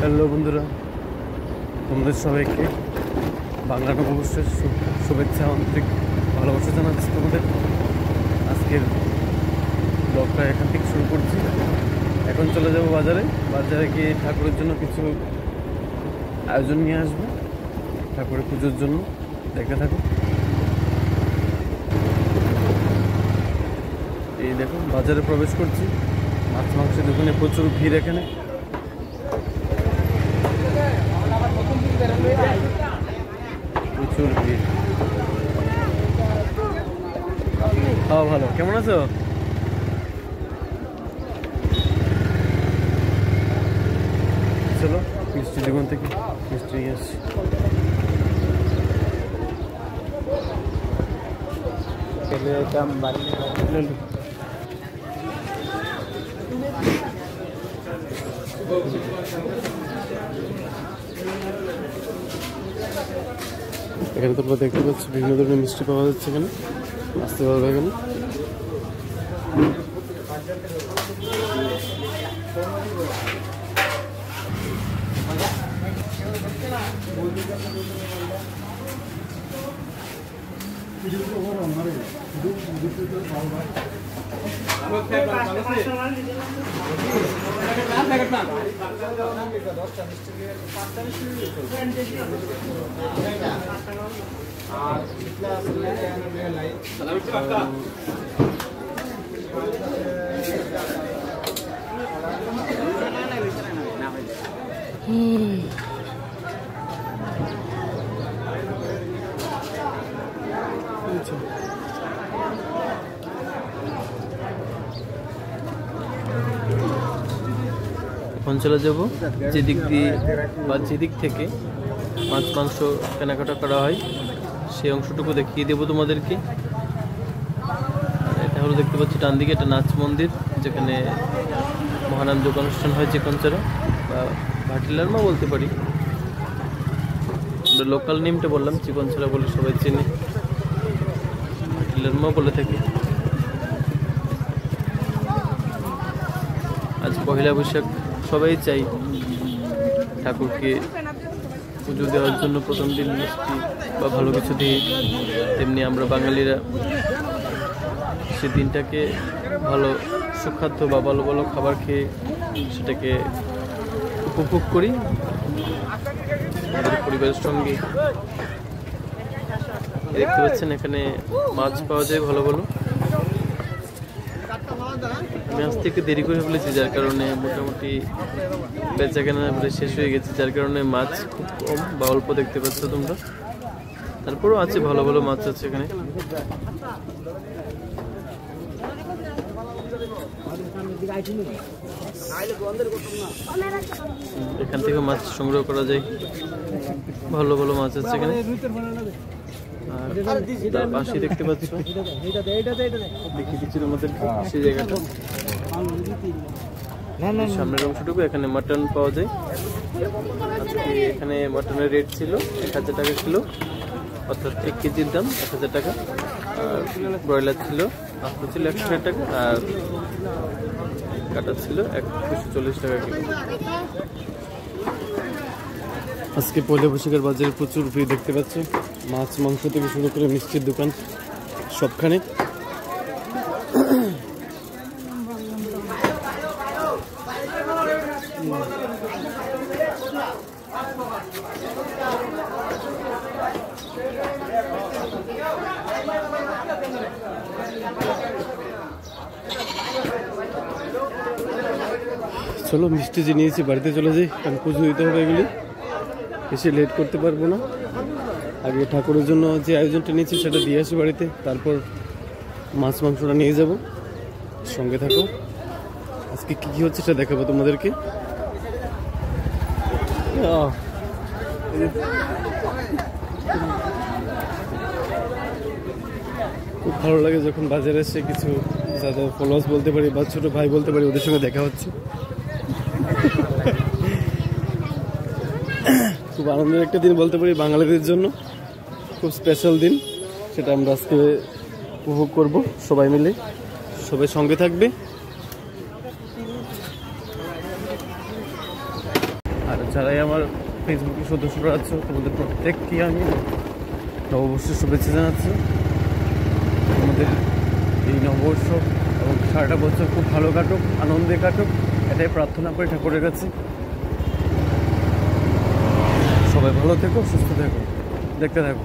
Hello বন্ধুরা, তোমাদের সবাইকে বাংলা নববর্ষের শুভেচ্ছা, আন্তরিক ভালোবাসা জানাচ্ছি তোমাদের। আজকের ব্লগটা এখান থেকে শুরু করছি। এখন চলে যাব বাজারে গিয়ে ঠাকুরের জন্য কিছু আয়োজন নিয়ে আসবো, ঠাকুরের পুজোর জন্য। দেখতে থাকো। এই দেখো, বাজারে প্রবেশ করছি। মাছ মাংসের দোকানে প্রচুর ভিড় এখানে। প্রচুর ভিড়। ভালো, কেমন আছো? চলো মিষ্টি দোকান থেকে মিষ্টি নিয়ে আসছি। এখানে তোমরা দেখতে পাচ্ছ বিভিন্ন ধরনের মিষ্টি পাওয়া যাচ্ছে। এখানে আসতে পারবে। এখানে এখন চলে যাবো যেদিক দিয়ে বা যেদিক থেকে মাছ মাংস কেনাকাটা করা হয় সেই অংশটুকু দেখিয়ে দেবো তোমাদেরকে। এটা হলো, দেখতে পাচ্ছি ডান দিকে একটা নাচ মন্দির, যেখানে মহানাম যোগ অনুষ্ঠান হয় চিকনচারা বা ভাটিলার মা বলতে পারি। লোকাল নেমটা বললাম, চিকনচারা বলে সবাই চেনে, ভাটিলার মা বলে থাকি। আজ পহেলা বৈশাখ, সবাই চাই ঠাকুরকে পুজো দেওয়ার জন্য প্রথম দিন মিষ্টি বা ভালো কিছু দিই। তেমনি আমরা বাঙালিরা সে দিনটাকে ভালো সুখাদ্য বা ভালো ভালো খাবার খেয়ে সেটাকে উপভোগ করি আমাদের পরিবারের সঙ্গে। দেখতে পাচ্ছেন এখানে মাছ পাওয়া যায় ভালো ভালো। আমি আজ থেকে দেরি করে ফেলেছি, যার কারণে মোটামুটি বেচা কেনা শেষ হয়ে গেছে, যার কারণে মাছ খুব কম বা অল্প দেখতে পাচ্ছ তোমরা। তারপরও আছে ভালো ভালো মাছ আছে এখানে। এখান থেকে মাছ সংগ্রহ করা যায়, ভালো ভালো মাছ আছে এখানে। আর পাশে দেখতে পাচ্ছ, দেখি দিচ্ছি তোমাদের সেই জায়গাটা, সামনের অংশটুকু। এখানে মাটন পাওয়া যায়। আজকে এখানে মাটনের রেট ছিল 1000 টাকা কিলো, অর্থাৎ 1 কেজির দাম 1000 টাকা। আর ব্রয়লার ছিল, মাত্র ছিল 160 টাকা, আর কাটা ছিল 140 টাকা কিলো। আজকে পয়লা বৈশাখের বাজারে প্রচুর ভিড় দেখতে পাচ্ছি। মাছ মাংস থেকে শুরু করে মিষ্টির দোকান সবখানে। চলো মিষ্টি যে নিয়েছি বাড়িতে চলে যাই, কারণ পুজো দিতে হবে, এগুলি বেশি লেট করতে পারবো না। আগে ঠাকুরের জন্য যে আয়োজনটা নিয়েছি সেটা দিয়ে আসি বাড়িতে, তারপর মাছ মাংসটা নিয়ে যাব। সঙ্গে থাকো, আজকে কি কি হচ্ছে সেটা দেখাবো তোমাদেরকে। খুব ভালো লাগে যখন বাজারে এসে কিছু যাদের ফলোয়ার্স বলতে পারি বা ছোট ভাই বলতে পারি, ওদের সঙ্গে দেখা হচ্ছে। খুব আনন্দের একটা দিন বলতে পারি বাঙালিদের জন্য, খুব স্পেশাল দিন। সেটা আমরা আজকে উপভোগ করব সবাই মিলে। সবাই সঙ্গে থাকবে। আর যারাই আমার ফেসবুকে সদস্যরা আছো তোমাদের প্রত্যেককে আমি নববর্ষের শুভেচ্ছা জানাচ্ছি। তোমাদের এই নববর্ষ এবং সারাটা বছর খুব ভালো কাটুক, আনন্দে কাটুক, এটাই প্রার্থনা করি ঠাকুরের কাছে। সবাই ভালো থেকো, সুস্থ থেকো, দেখতে থাকো।